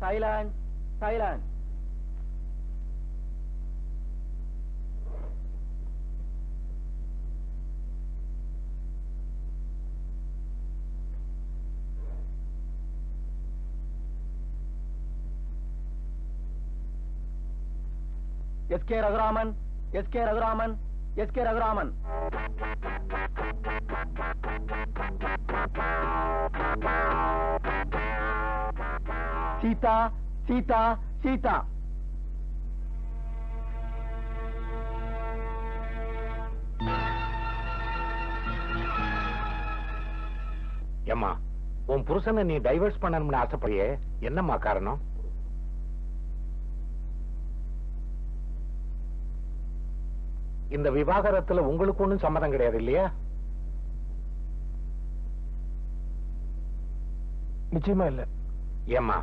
Silence. Silence. S.K. Raghuraman. S.K. Raghuraman. S.K. Raghuraman. Sita. Sita. Sita. ஏம்மா, உன் புருஷனை நீ டைவர்ஸ் பண்ணணும்னு ஆசைப்படியே, என்னம்மா காரணம்? இந்த விவாகரத்துல உங்களுக்கு ஒண்ணும் சம்மதம் கிடையாது இல்லையா? நிச்சயமா இல்ல. ஏம்மா,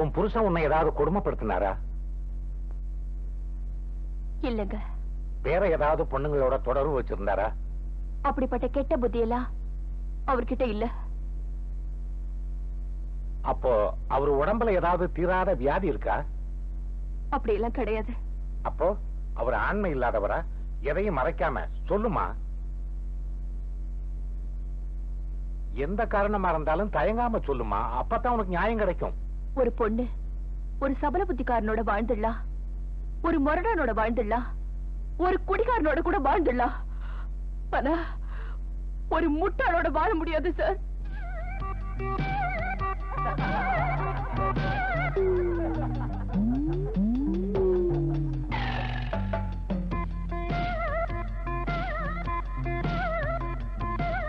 உன் புருஷன் உன்னை ஏதாவது கொடுமைப்படுத்தினாரா? இல்லங்க. வேற ஏதாவது பொண்ணுங்களோட தொடர்பு வச்சிருந்தாரா? அப்படிப்பட்ட கெட்ட புத்தியெல்லாம் அவர்கிட்ட இல்ல. அப்போ அவர் உடம்புல ஏதாவது தீராத வியாதி இருக்கா? அப்படி எல்லாம் கிடையாது. அப்போ அவர் ஆண்மை இல்லாதவரா? எதையும் மறைக்காம சொல்லுமா. எந்த காரணமா இருந்தாலும் தயங்காம சொல்லுமா, அப்பதான் உனக்கு நியாயம் கிடைக்கும். ஒரு பொண்ணு ஒரு சபல புத்திக்காரனோட வாழ்ந்துடலாம், ஒரு முரடனோட வாழ்ந்துடலாம், ஒரு குடிகாரனோட கூட வாழ்ந்துடலாம். ஆனா ஒரு முட்டாளோட வாழ முடியாது சார்.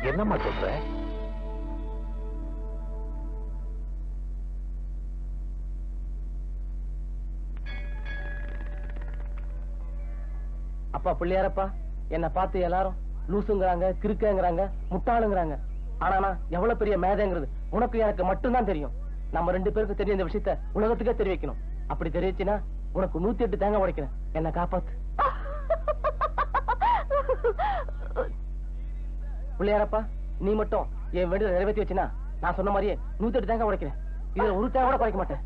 என்னம்மா சொல்ற? அப்பா பிள்ளையாரப்பா, என்ன பார்த்து எல்லாரும் லூசுங்கிறாங்க, கிறுக்கங்கிறாங்க, முட்டாளுங்கிறாங்க. ஆனா நான் எவ்வளவு பெரிய மேதைங்கிறது உனக்கு எனக்கு மட்டும்தான் தெரியும். நம்ம 2 பேருக்கு தெரியும் இந்த விஷயத்த உலகத்துக்கே தெரிவிக்கணும். அப்படி தெரிவிச்சுன்னா உனக்கு 108 தேங்காய் உடைக்கிறேன். என்ன காப்பாத்து பிள்ளையாரப்பா. நீ மட்டும் என் வேண்டுதலை நிறைவேற்றி வச்சுனா நான் சொன்ன மாதிரியே 108 தேங்காய் உடைக்கிறேன். இதுல ஒரு தேங்காய் கூட குறைக்க மாட்டேன்.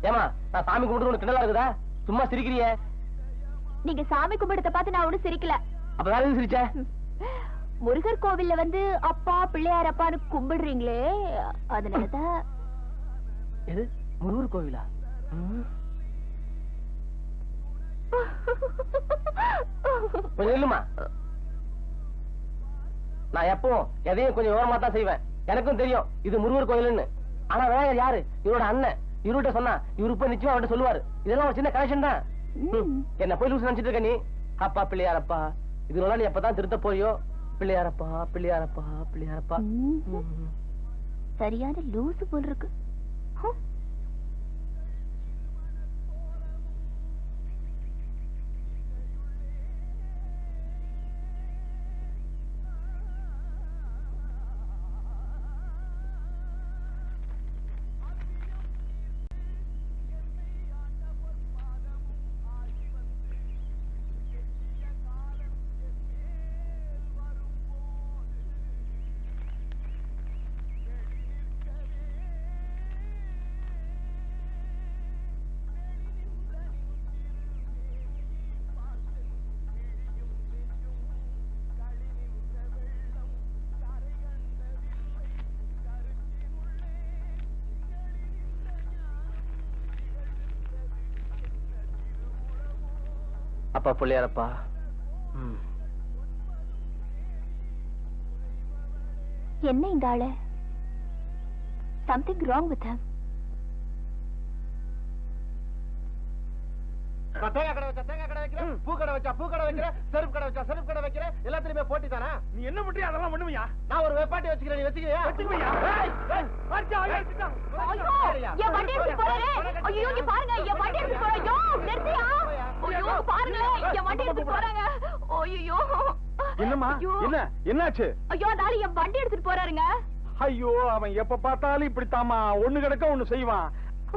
ஏமா, நான் சாமி கும்பிட்டு உனக்கு கிண்டலா இருக்குதா? சும்மா சிரிக்கிறியே. நீங்க சாமி கும்பிடத்தை பார்த்து நான் ஒண்ணும் சிரிக்கல. அப்ப வேற எதுவும் சிரிச்ச? முருகர் கோவில்ல வந்து அப்பா பிள்ளையார் அப்பான்னு கும்பிடுறீங்களே, அதனாலதான். எது முருகர் கோவிலா? கொஞ்சம் இல்லமா, நான் எப்பவும் எதையும் கொஞ்சம் விவரமா தான் செய்வேன். எனக்கும் தெரியும் இது முருகர் கோயில்னு. ஆனா வேற யாரு? இவரோட அண்ணன். இவர்கிட்ட சொன்னா இவரு போய் நிச்சயமா அவர்கிட்ட சொல்லுவாரு. இதெல்லாம் ஒரு சின்ன கனெக்ஷன் தான். என்ன போய் லூசு நினைச்சிட்டு இருக்க நீ? அப்பா பிள்ளையாரப்பா, இதுலாம் நீ எப்பதான் திருத்த போறியோ? பிள்ளையாரப்பா பிள்ளையாரப்பா பிள்ளையாரப்பா. சரியான லூசு போல் இருக்கு. அப்பா பிள்ளையாரப்பா. என்ன இந்த ஆளு? Something wrong with him. தேங்காய் கடை வச்சா தேங்காய் கடை வைக்கிற, பூ கடை வச்சா பூ கடை வைக்கிற, செருப்பு கடை வச்சா செருப்பு கடை வைக்கிற, எல்லாத்துலயுமே போட்டி தானா? நீ என்ன பண்றியா? அதெல்லாம் பண்ணுவியா? நான் ஒரு வெப்பாட்டி வச்சுக்கிறேன், நீ வச்சுக்கிறியா? வச்சுக்குவியா? என் வண்டி எடுத்து போறாரே. ஐயோ இங்க பாருங்க, என் வண்டி எடுத்து போறா. ஐயோ நிறுத்தியா? ஐயோ பாருங்க, என் வண்டி எடுத்து போறாங்க. ஐயோ என்னம்மா, என்ன என்னாச்சு? ஐயோ நாளை என் வண்டி எடுத்துட்டு போறாருங்க. ஐயோ, அவன் எப்ப பார்த்தாலும் இப்படித்தாமா, ஒண்ணு கிடக்க ஒண்ணு செய்வான்.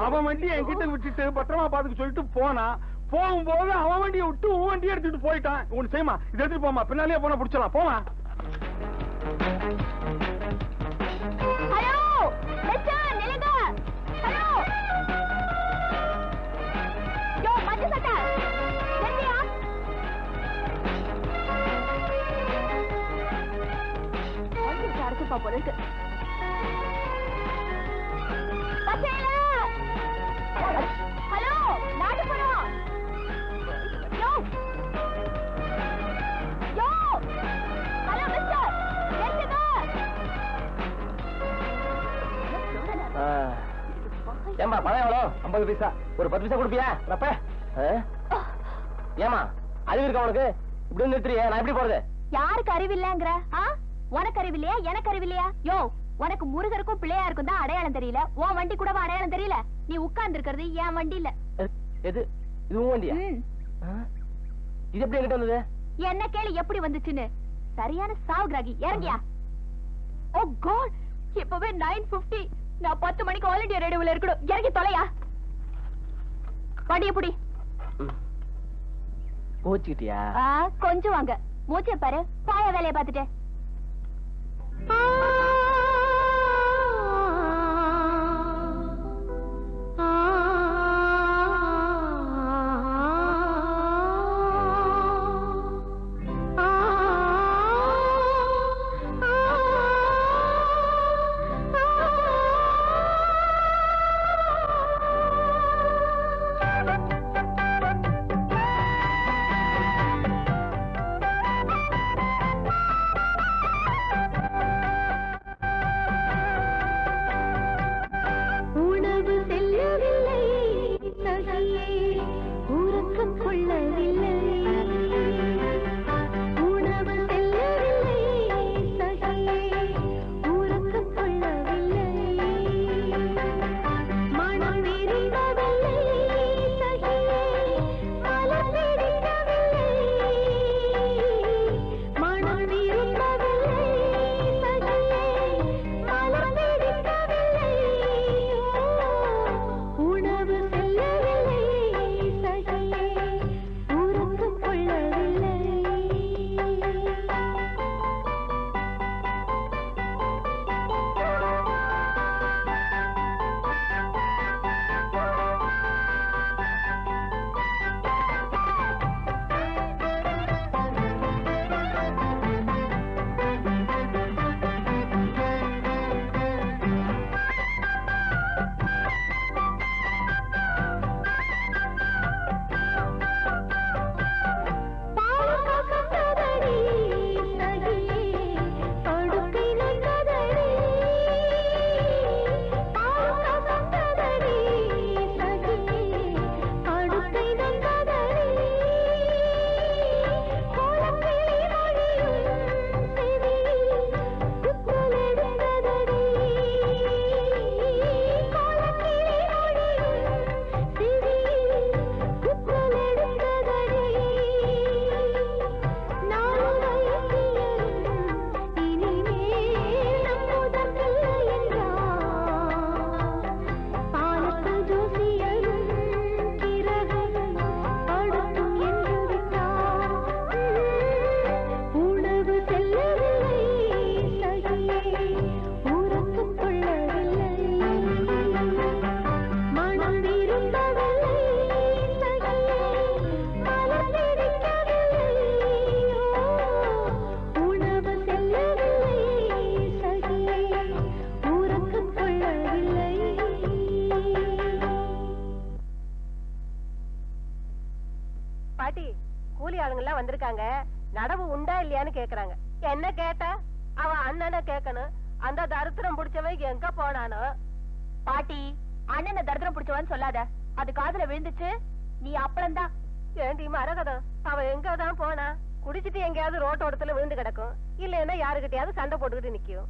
அவன் வண்டியை என்கிட்ட விட்டுட்டு பத்திரமா பாத்துக்க சொல்லிட்டு போனா, போகும்போது அவன் வண்டியை விட்டு உன் வண்டியை எடுத்துட்டு போயிட்டான். ஒண்ணு செய்யுமா, இதை எடுத்துட்டு போமா, பின்னாலேயே போனா பிடிச்சலாம். போமா. Hello mister நிலுங்க. ஹலோ இருப்பா போல இருக்கு. ஹலோ, நாட்டுப்புறம். யோ யோ, ஹலோ மிஸ்டர், ஏமா பணம் எவ்வளோ? 50 பைசா. ஒரு 10 பைசா கொடுப்பியா? அப்ப ஏமா அறிவு இருக்கா உனக்கு? இப்படி நிறுத்துறிய, நான் எப்படி போறது? யாருக்கு அறிவில்லைங்கிற? உனக்கு அறிவில்லையா, எனக்கு அறிவில்லையா? யோ, உனக்கு முருகருக்கும் பிள்ளையாருக்கும் தான் அடையாளம் தெரியல. உன் வண்டி கூட அடையாளம் தெரியல. நீ உட்கார்ந்து இருக்கிறது என் வண்டி இல்ல. எது? இது உன் வண்டியா? இது எப்படி என்கிட்ட வந்தது? என்ன கேளு எப்படி வந்துச்சுன்னு. சரியான சாவுகிராகி. இறங்கியா? ஓ காட், இப்பவே 9:50. நான் 10 மணிக்கு ஆல் இண்டியா ரேடியோல இருக்கணும். இறங்கி தொலையா. வண்டியை புடி. கோச்சிட்டியா? கொஞ்சம் வாங்க. மூச்சை பாரு. பாய வேலையை பார்த்துட்டு. வந்திருக்காங்க. நடவு உண்டா இல்லையான்னு கேக்குறாங்க. என்ன கேட்டா அவன் அண்ணனை கேட்கணும். அந்த தரித்திரம் பிடிச்சவன் எங்க போனானோ? பாட்டி, அண்ணனை தரித்திரம் பிடிச்சவன்னு சொல்லாத. அது காதுல விழுந்துச்சு, நீ அப்புறம்தான். ஏண்டி மரகதம், அவன் எங்கதான் போனா? குடிச்சிட்டு எங்கேயாவது ரோட்டோரத்துல விழுந்து கிடக்கும், இல்லைன்னா யாருக்கிட்டையாவது சண்டை போட்டுக்கிட்டு நிக்கும்.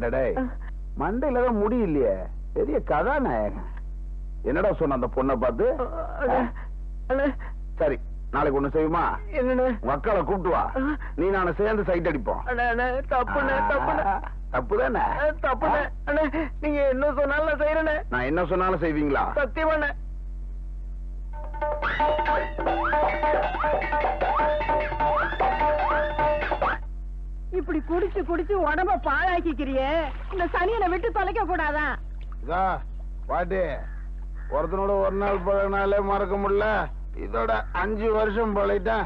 ஏண்டா மண்டையில தான் முடி இல்லையே, பெரிய கதாநாயகன். என்னடா சொன்ன அந்த பொண்ணை பார்த்து? சரி, நாளைக்கு ஒண்ணு செய்யுமா? மக்களை கூப்பிட்டு வா, நீ நானும் சேர்ந்து சைட் அடிப்போம். தப்புதானே? நீங்க என்ன சொன்னாலும் செய்யறேன். நான் என்ன சொன்னாலும் செய்வீங்களா? சத்தியமான இப்படி குடிச்சு குடிச்சு உடம்ப பாழாக்கிக்கிறியே, இந்த சனியனை விட்டு தொலைக்க கூடாதான். இதா பாட்டி, ஒருத்தனோட ஒரு நாள் பழகினாலே மறக்க முடியல, இதோட 5 வருஷம் பழகிட்டேன்,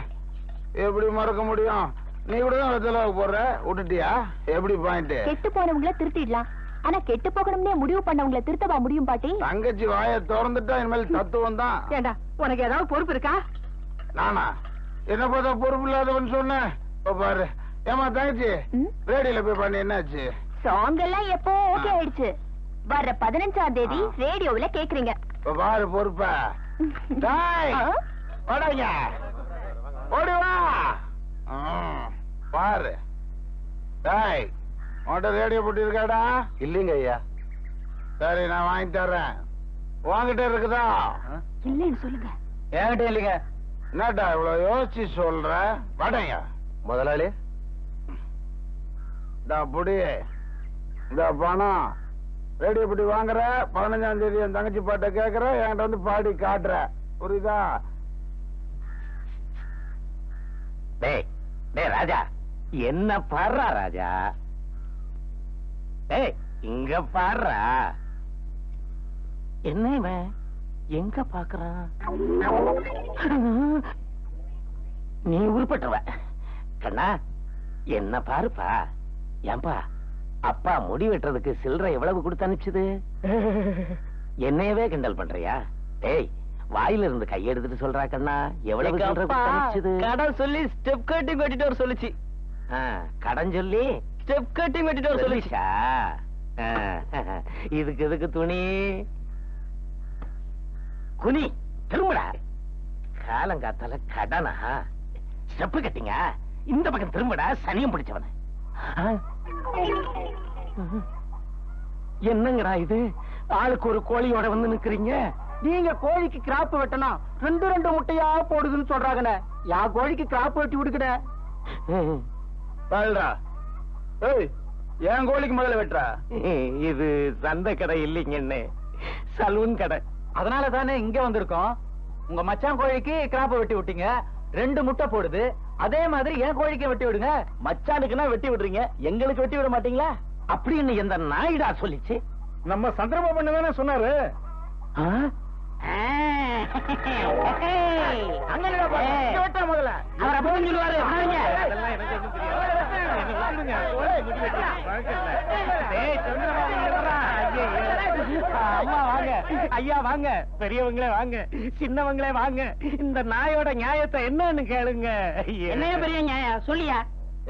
எப்படி மறக்க முடியும்? நீ கூட தான் வெத்தலாக போடுற, விட்டுட்டியா? எப்படி பாயிண்ட்? கெட்டு போனவங்கள திருத்திடலாம், ஆனா கெட்டு போகணும்னே முடிவு பண்ணவங்கள திருத்தவா முடியும் பாட்டி? தங்கச்சி வாயை திறந்துட்டா இனிமேல் தத்துவம் தான். ஏண்டா, உனக்கு ஏதாவது பொறுப்பு இருக்கா? நானா என்ன பார்த்தா பொறுப்பு இல்லாதவன் சொன்னேன்? பாரு, ஏமா தங்கச்சி, ரேடியோல போய் பண்ணி என்னாச்சு? சாங் எல்லாம் எப்போ ஓகே ஆயிடுச்சு. வர்ற 15ஆம் தேதி ரேடியோல கேக்குறீங்க. பாரு பொறுப்பா. ஓடுங்க, ஓடுவா. பாரு டாய், உன்கிட்ட ரேடியோ போட்டு இருக்காடா? இல்லைங்க ஐயா. சரி, நான் வாங்கி தர்றேன். வாங்கிட்ட இருக்குதா? இல்லைன்னு சொல்லுங்க. என்கிட்ட இல்லைங்க. என்னடா இவ்வளவு யோசிச்சு சொல்ற? வாடங்க முதலாளி. புடி, இந்த பணம் ரேடியோ புடி வாங்குற. 15ஆம் தேதி என் தங்கச்சி பாட்டை கேக்குற, என்கிட்ட வந்து பாடி காட்டுற, புரியுதா? டேய் டேய் ராஜா, என்ன பாடுறா ராஜா? டேய் இங்க பாடுறா. என்ன இவன் எங்க பாக்குறான்? நீ உருப்பட்டுவ கண்ணா, என்ன பாருப்பா. ஏன்பா, அப்பா முடி வெட்டுறதுக்கு சில்லறை எவ்வளவு கொடுத்து அனுப்பிச்சது? என்னையவே கிண்டல் பண்றியா? டேய், வாயில இருந்து கையெடுத்துட்டு சொல்றா கண்ணா, எவ்வளவு கடன் சொல்லி ஸ்டெப் கட்டிங் வெட்டிட்டு வர சொல்லிச்சு. கடன் சொல்லி ஸ்டெப் கட்டிங் வெட்டிட்டு வர சொல்லிச்சா? இதுக்கு எதுக்கு துணி? குனி, திரும்படா. காலங்காத்தால கடனா? ஸ்டெப் கட்டிங்க இந்த பக்கம் திரும்படா, சனியம் பிடிச்சவன. என்னங்கடா இது? ஆளுக்கு ஒரு கோழியோட வந்து நிக்கிறீங்க. நீங்க கோழிக்கு கிராப் வெட்டணும், 2 முட்டையா போடுதுன்னு சொல்றாங்கண்ணே. யா கோழிக்கு கிராப் வெட்டி விடுக்கட. ஏய், என் கோழிக்கு முதல்ல வெட்டுறா? இது சந்தை கடை இல்லைங்கன்னு, சலூன் கடை. அதனால தானே இங்க வந்திருக்கோம். உங்க மச்சான் கோழிக்கு கிராப்ப வெட்டி விட்டீங்க, 2 முட்டை போடுது. அதே மாதிரி என் கோழிக்கு வெட்டி விடுங்க. மச்சானுக்குன்னா வெட்டி விடுறீங்க, எங்களுக்கு வெட்டி விட மாட்டீங்களா? அப்படின்னு எந்த நாயிடா சொல்லிச்சு? நம்ம சந்திரபாபு தானே சொன்னாரு. முதல்ல அவர் அப்படி சொல்லுவாரு. அம்மா வாங்க, ஐயா வாங்க, பெரியவங்களே வாங்க, சின்னவங்களே வாங்க, இந்த நாயோட நியாயத்தை என்னன்னு கேளுங்க. என்னையா பெரிய நியாயம் சொல்லியா?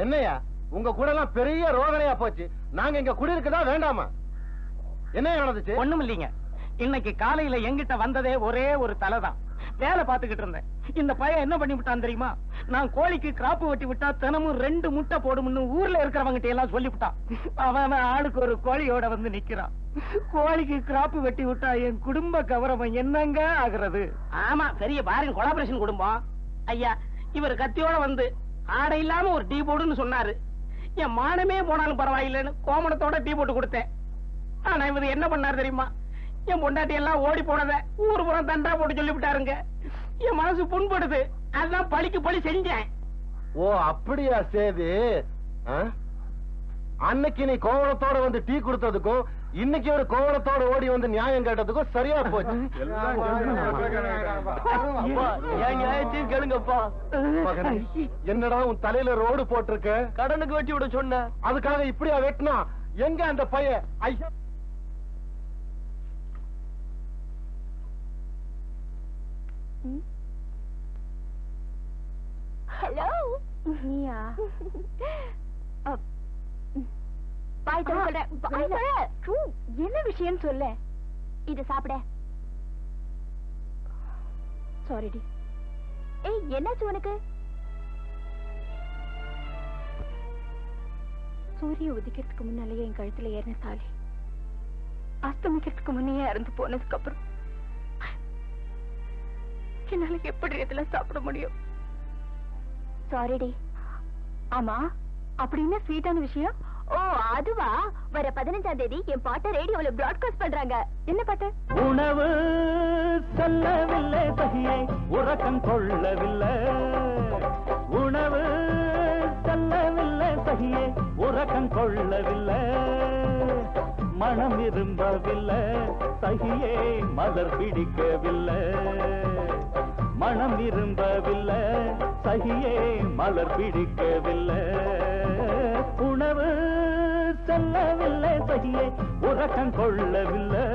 என்னையா உங்க கூட எல்லாம் பெரிய ரோதனையா போச்சு. நாங்க இங்க குடியிருக்கதா வேண்டாமா? என்ன நடந்துச்சு? ஒண்ணும் இல்லைங்க. இன்னைக்கு காலையில எங்கிட்ட வந்ததே ஒரே ஒரு தலைதான். வேலை பார்த்துக்கிட்டு இருந்தேன். இந்த பையன் என்ன பண்ணி விட்டான் தெரியுமா? நான் கோழிக்கு கிராப்பு வெட்டி விட்டா தினமும் 2 முட்டை போடும்னு ஊர்ல இருக்கிறவங்கிட்ட எல்லாம் சொல்லிவிட்டான். அவன் ஆளுக்கு ஒரு கோழியோட வந்து நிக்கிறான். கோழிக்கு கிராப்பு வெட்டி விட்டா என் குடும்ப கௌரவம் என்னங்க ஆகுறது? ஆமா, பெரிய பாரின் கொலாபரேஷன் குடும்பம். ஐயா, இவர் கத்தியோட வந்து ஆடை இல்லாம ஒரு டீ போடுன்னு சொன்னாரு. என் மானமே போனாலும் பரவாயில்லைன்னு கோமணத்தோட டீ போட்டு கொடுத்தேன். ஆனா இவர் என்ன பண்ணாரு தெரியுமா? என் பொண்டாட்டி எல்லாம் ஓடி போனத ஊர் புறம் தண்டா போட்டு சொல்லிவிட்டாருங்க. என் மனசு புண்படுது. அதான் பழிக்கு பழி செஞ்சேன். ஓ அப்படியா? சேது, அன்னைக்கு நீ கோவணத்தோட வந்து டீ கொடுத்ததுக்கும் இன்னைக்கு ஒரு கோவணத்தோட ஓடி வந்து நியாயம் கேட்டதுக்கும் சரியா போச்சு. கேளுங்கப்பா. என்னடா உன் தலையில ரோடு போட்டிருக்க? கடனுக்கு வெட்டி விட சொன்ன, அதுக்காக இப்படியா வெட்டினா? எங்க அந்த பையன்? ஐயா, ஹலோ, நீயா? பாய் சொல்ற, என்ன விஷயம் சொல்ல. இது சாப்பிட. சாரிடி. ஏய், என்னாச்சு உனக்கு? சூரிய உதிக்கிறதுக்கு முன்னாலேயே என் கழுத்துல ஏறின தாலி அஸ்தமிக்கிறதுக்கு முன்னையே இறந்து போனதுக்கு அப்புறம் என்னால எப்படி இதெல்லாம் சாப்பிட முடியும்? சாரிடி. ஆமா, அப்படின்னு ஸ்வீட்டான விஷயம்? ஓ அதுவா, வர 15ஆம் தேதி என் பாட்டை ரேடியோல பிராட்காஸ்ட் பண்றாங்க. என்ன பாட்டு? உணவு செல்லவில்லை சகியை, உறக்கம் கொள்ளவில்லை. உணவு செல்லவில்லை சகியை, உறக்கம் கொள்ளவில்லை. மனம் விரும்பவில்லை சகியே, மலர் பிடிக்கவில்லை. மனம் விரும்பவில்லை சகியே, மலர் பிடிக்கவில்லை. உணவு செல்லவில்லை சகியே, உறக்கம் கொள்ளவில்லை.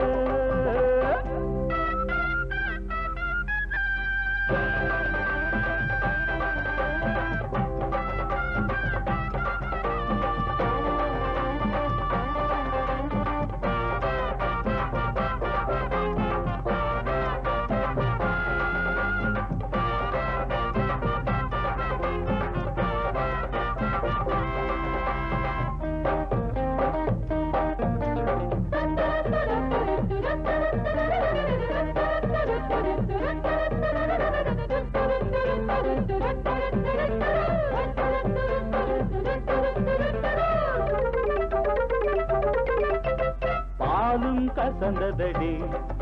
பாலும் கசந்ததடி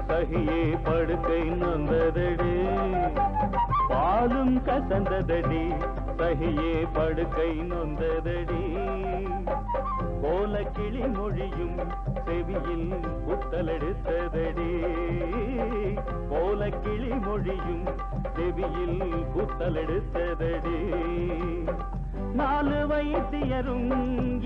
சகியே, படுக்கை நொந்ததடி. பாலும் கசந்ததடி சகியே, படுக்கை நொந்ததடி. கோல கிளி மொழியும் செவியில் புத்தலெடுத்ததடி. கோல கிளி மொழியும் செவியில் புத்தலெடுத்ததடி. 4 வைத்தியரும்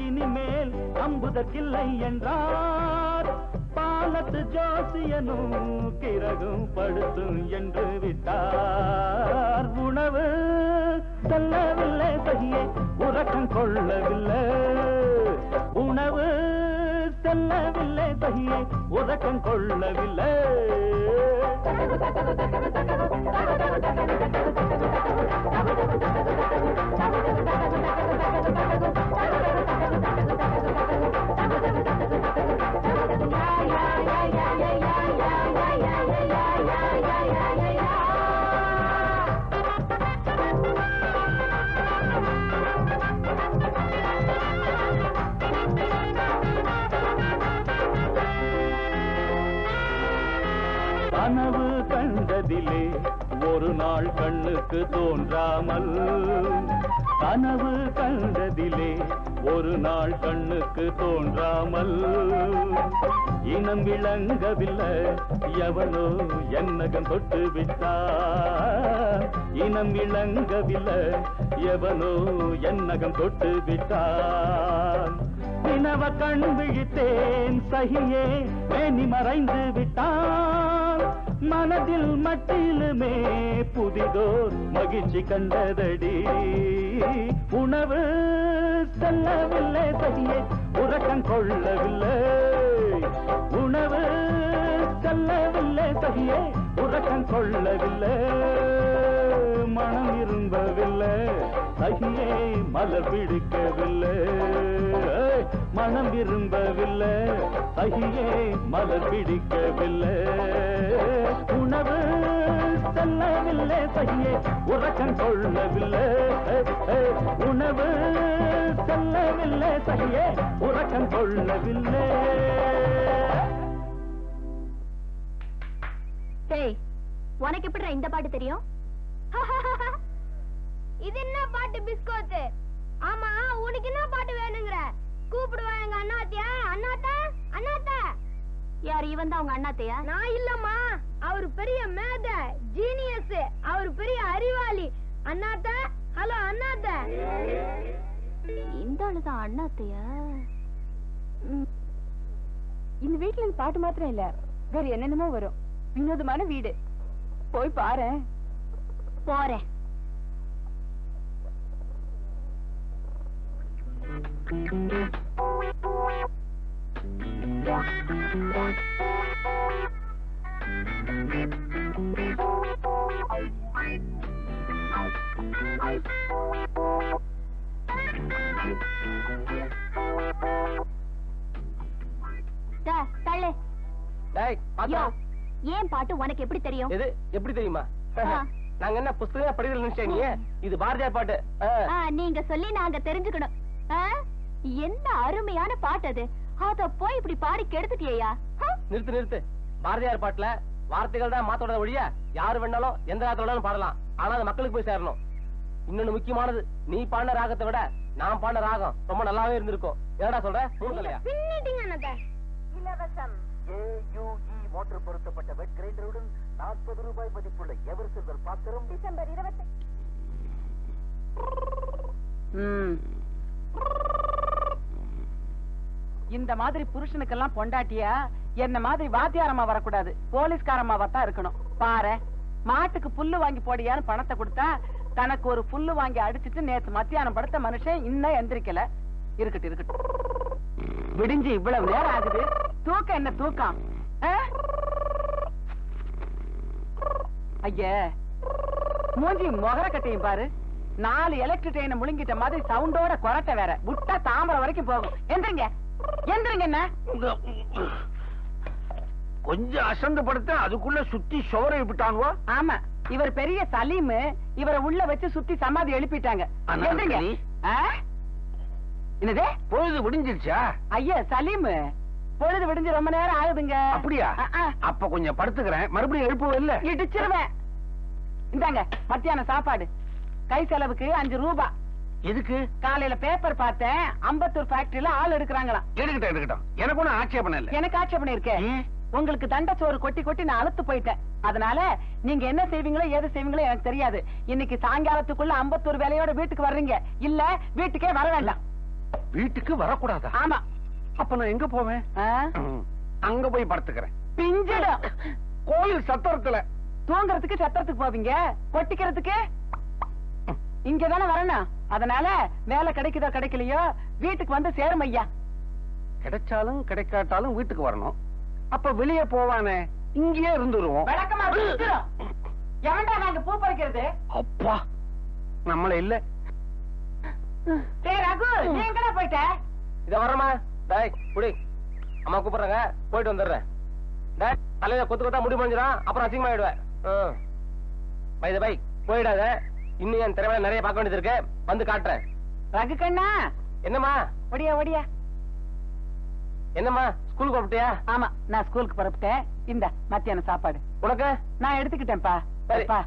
இனிமேல் அம்புதற்கில்லை என்றார். பாலத்து ஜோசியனும் கிரகும் படுத்தும் என்று விட்டார். உணவு செல்லவில்லை சகியே, உறக்கம் கொள்ளவில்லை. உணவு செல்லவில்லை சகியே, உறக்கம் கொள்ளவில்லை. கனவு கண்டதிலே ஒரு நாள் கண்ணுக்கு தோன்றாமல். கனவு கண்டதிலே ஒரு நாள் கண்ணுக்கு தோன்றாமல். இனம் விளங்கவில்லை எவனோ என்னகம் தொட்டு விட்டார். இனம் விளங்கவில்லை எவனோ என்னகம் தொட்டு விட்டார். நினவ கண் விழித்தேன் சகியே, மேனி மறைந்து விட்டான். மனதில் மட்டிலுமே புதிதோர் மகிழ்ச்சி கண்டதடி. உணவு செல்லவில்லை சகியே, உறக்கம் கொள்ளவில்லை. உணவு செல்லவில்லை சகியே, உறக்கம் கொள்ளவில்லை. மனம் விரும்பவில்லை சகியே, மலர் பிடிக்கவில்லை. மனம் விரும்பவில்லை சகியே, மலர் பிடிக்கவில்லை. உணவு செல்லவில்லை சகியே, உறக்கம் கொள்ளவில்லை. உணவு செல்லவில்லை சகியே, உறக்கம் கொள்ளவில்லை. உனக்கு எப்படி இந்த பாட்டு தெரியும்? இது என்ன பாட்டு பிஸ்கோத்து? ஆமா, உனக்கு என்ன பாட்டு வேணுங்கிற? கூப்பிடுவா எங்க அண்ணாத்தியா. அண்ணாத்தா, அண்ணாத்தா. யார் இவன் தான் உங்க அண்ணாத்தையா? நான் இல்லம்மா, அவர் பெரிய மேத ஜீனியஸ், அவர் பெரிய அறிவாளி. அண்ணாத்தா, ஹலோ அண்ணாத்தா. இந்த ஆளுதான் அண்ணாத்தையா? இந்த வீட்டுல இந்த பாட்டு மாத்திரம் இல்ல, வேற என்னென்னமோ வரும். வினோதமான வீடு, போய் பாரு. போறேன். டேய் பாத்தா யோ, ஏன் பாட்டு உனக்கு எப்படி தெரியும்? எது எப்படி தெரியுமா? ஆ. நாங்க என்ன புஸ்தகம் படிக்கிறது நினைச்சேன் நீ? இது பாரதியார் பாட்டு. நீங்க சொல்லி நாங்க தெரிஞ்சுக்கணும். என்ன அருமையான பாட்டு அது. அத போய் இப்படி பாடி கெடுத்துட்டியா? நிறுத்து நிறுத்து. பாரதியார் பாட்டுல வார்த்தைகள் தான் மாத்தோட ஒழிய யாரு வேணாலும் எந்த ராகத்தோட பாடலாம். ஆனா அது மக்களுக்கு போய் சேரணும். இன்னொன்னு முக்கியமானது, நீ பாடின ராகத்தை விட நான் பாடின ராகம் ரொம்ப நல்லாவே இருந்திருக்கும். என்னடா சொல்ற? மூணுலையா? பின்னிட்டீங்க அண்ணாத்த. இலவசம் AUE மோட்டார் பொருத்தப்பட்ட வெட் கிரைண்டருடன் 40 ரூபாய் மதிப்புள்ள எவர் சில்வர் பாத்திரம் டிசம்பர் 20. இந்த மாதிரி புருஷனுக்கெல்லாம் பொண்டாட்டியா என்ன மாதிரி வாத்தியாரமா வரக்கூடாது, போலீஸ்காரமாவா தான் இருக்கணும். பாரு, மாட்டுக்கு புல்லு வாங்கி போடியான்னு பணத்தை கொடுத்தா தனக்கு ஒரு புல்லு வாங்கி அடிச்சிட்டு நேத்து மத்தியானம் படுத்த மனுஷன் இன்னும் எந்திரிக்கல. இருக்கட்டும் இருக்கட்டும், விடிஞ்சு இவ்வளவு நேரம் ஆகுது. தூக்கம் என்ன தூக்கம்? ஐய, மூஞ்சி முகர கட்டையும் பாரு. 4 எலக்ட்ரிக் ட்ரெயினை முழுங்கிட்ட மாதிரி சவுண்டோட கொரட்டை வேற. விட்டா தாமரை வரைக்கும் போகும். எந்திரிங்க எந்திரிங்க. என்ன கொஞ்சம் அசந்து படுத்த அதுக்குள்ள சுத்தி சோரை விட்டானுவா. ஆமா, இவர் பெரிய சலீம். இவரை உள்ள வச்சு சுத்தி சமாதி எழுப்பிட்டாங்க. எந்திரிங்க. என்னதே பொழுது விடிஞ்சிருச்சா? ஐயா சலீம், பொழுது விடிஞ்சு ரொம்ப நேரம் ஆகுதுங்க. அப்படியா? அப்ப கொஞ்சம் படுத்துக்கிறேன், மறுபடியும் எழுப்புவ இல்ல? இடிச்சிருவேன். இந்தாங்க மத்தியான சாப்பாடு. கை செலவுக்கு 5 ரூபாய். எதுக்கு? காலையில பேப்பர் பார்த்தேன், அம்பத்தூர் ஃபேக்டரியில ஆள் எடுக்கிறாங்களாம். எடுக்கட்டும். எனக்கு ஒண்ணும் ஆட்சேபணம் இல்ல. எனக்கு ஆட்சேபணம் இருக்கே. உங்களுக்கு தண்டச்சோறு கொட்டி கொட்டி நான் அழுத்து போயிட்டேன். அதனால நீங்க என்ன செய்வீங்களோ ஏது செய்வீங்களோ எனக்கு தெரியாது. இன்னைக்கு சாயங்காலத்துக்குள்ள அம்பத்தூர் வேலையோட வீட்டுக்கு வர்றீங்க, இல்ல வீட்டுக்கே வர வேண்டாம். வீட்டுக்கு வரக்கூடாதா? ஆமா. அப்ப நான் எங்க போவேன்? அங்க போய் படுத்துக்கிறேன். பிஞ்சிடும். கோயில் சத்திரத்துல. தூங்குறதுக்கு சத்திரத்துக்கு போவீங்க, கொட்டிக்கிறதுக்கு இங்கதானே வரணும். அதனால வேலை கிடைக்குதோ கிடைக்கலையோ வீட்டுக்கு வந்து சேரும் ஐயா. கிடைச்சாலும் கிடைக்காட்டாலும் வீட்டுக்கு வரணும். அப்ப வெளியே போவானே, இங்கேயே இருந்துருவோம். விளக்கமா பிஞ்சிடும். எவன்டா நாங்க பூ பறிக்கிறது? அப்பா, நம்மள இல்ல. டேய் ரகு, நீ எங்கடா போயிட்ட? இத வரமா? டேய் புடி. அம்மா கூப்பிடுறாங்க, போயிட்டு வந்துடுறேன். டேய் தலையில கொத்து கொத்தா முடி முடிஞ்சிடும், அப்புறம் அசிங்கமாயிடுவேன். பை பை போயிடாத. இன்னும் என் திறமையில நிறைய பார்க்க வேண்டியது இருக்கு, வந்து காட்டுறேன். ரகு கண்ணா. என்னம்மா? ஒடியா ஒடியா. என்னம்மா ஸ்கூலுக்கு போப்பிட்டியா? ஆமா, நான் ஸ்கூலுக்கு புறப்பட்டேன். இந்த மத்தியான சாப்பாடு உனக்கு நான் எடுத்துக்கிட்டேன்ப்பா. சரி. சரிப்பா.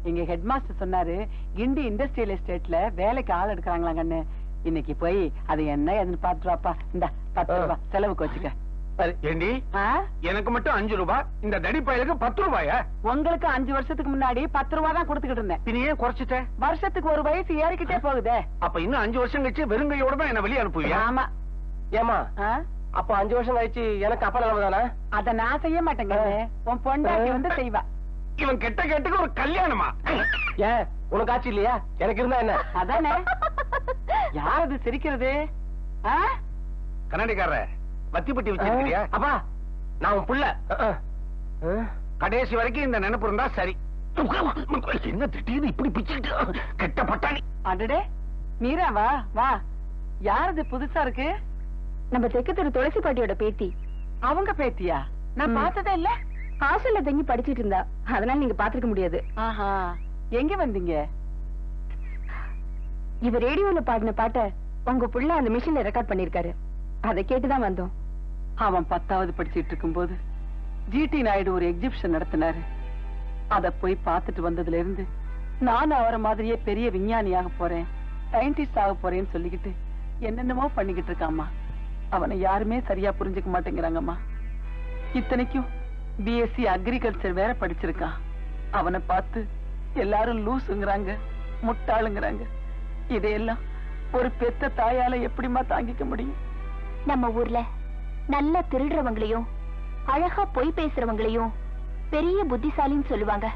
இங்க ஹெட் மாஸ்டர் சொன்னாரு, கிண்டி இண்டஸ்ட்ரியல் எஸ்டேட்ல வேலைக்கு ஆள் எடுக்கிறாங்களா கண்ணு. இன்னைக்கு போய் அது என்ன எதுன்னு பாத்துருவாப்பா. இந்த 10 ரூபாய் செலவுக்கு வச்சுக்க. சரி. ஏண்டி, எனக்கு மட்டும் 5 ரூபாய், இந்த தடி பயலுக்கு 10 ரூபாயா? உங்களுக்கு 5 வருஷத்துக்கு முன்னாடி 10 ரூபாய் தான் கொடுத்துக்கிட்டு இருந்தேன். பின்ன ஏன் குறைச்சிட்ட? வருஷத்துக்கு ஒரு வயசு ஏறிக்கிட்டே போகுதே. அப்ப இன்னும் 5 வருஷம் கழிச்சு வெறுங்கையோட தான் என்ன வெளியே அனுப்புவியா? ஆமா. ஏமா அப்ப 5 வருஷம் கழிச்சு எனக்கு அப்பா நிலைமை தானே? அத நான் செய்ய மாட்டேங்க. உன் பொண்டாட்டி வந்து செய்வா. இவன் கெட்ட கேட்டுக்கு ஒரு கல்யாணமா? ஏன் உனக்கு ஆச்சு இல்லையா? எனக்கு இருந்தா என்ன? அதானே. யார் அது சிரிக்கிறது? கண்ணாடிக்காரர வத்திப்பட்டி வச்சிருக்கிறியா? அப்பா நான் உன் புள்ள. கடைசி வரைக்கும் இந்த நினைப்பு இருந்தா சரி. என்ன திடீர்னு இப்படி பிச்சுக்கிட்டு கெட்ட பட்டாணி. அடடே மீரா, வா வா. யார் அது புதுசா இருக்கு? நம்ம தெற்கு தெரு துளசி பாட்டியோட பேத்தி. அவங்க பேத்தியா? நான் பார்த்ததே இல்ல. ஹாஸ்டல்ல தங்கி படிச்சிட்டு இருந்தா, அதனால நீங்க பாத்துக்க முடியாது. ஆஹா, எங்க வந்தீங்க? இவ ரேடியோல பாடின பாட்ட உங்க புள்ள அந்த மிஷின்ல ரெக்கார்ட் பண்ணிருக்காரு. அதை கேட்டுதான் வந்தோம். அவன் 10வது படிச்சிட்டு இருக்கும்போது ஜிடி நாயுடு ஒரு எக்ஸிபிஷன் நடத்தினாரு. அத போய் பார்த்துட்டு வந்ததுல இருந்து நானும் அவரை மாதிரியே பெரிய விஞ்ஞானியாக போறேன், சயின்டிஸ்ட் ஆக போறேன்னு சொல்லிக்கிட்டு என்னென்னமோ பண்ணிக்கிட்டு இருக்காம்மா. அவனை யாருமே சரியா புரிஞ்சுக்க மாட்டேங்கிறாங்கம்மா. இத்தனைக்கும் பிஎஸ்சி அக்ரிகல்ச்சர் வேற படிச்சிருக்கான். அவனை பார்த்து எல்லாரும் லூசுங்கிறாங்க, முட்டாளுங்கிறாங்க. இதையெல்லாம் ஒரு பெத்த தாயால எப்படிமா தாங்கிக்க முடியும்? நம்ம ஊர்ல நல்ல திருடுறவங்களையும் அழகா பொய் பேசுறவங்களையும் பெரிய புத்திசாலின்னு சொல்லுவாங்க.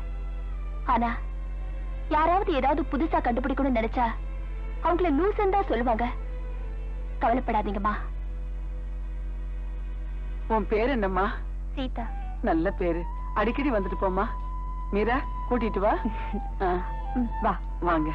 ஆனா யாராவது ஏதாவது புதுசா கண்டுபிடிக்கணும்னு நினைச்சா அவங்கள லூசுன்னு தான் சொல்லுவாங்க. கவலைப்படாதீங்கம்மா. உன் பேர் என்னம்மா? சீதா. நல்ல பேரு. அடிக்கடி வந்துட்டு போமா. மீரா கூட்டிட்டு வா. வா. வாங்க.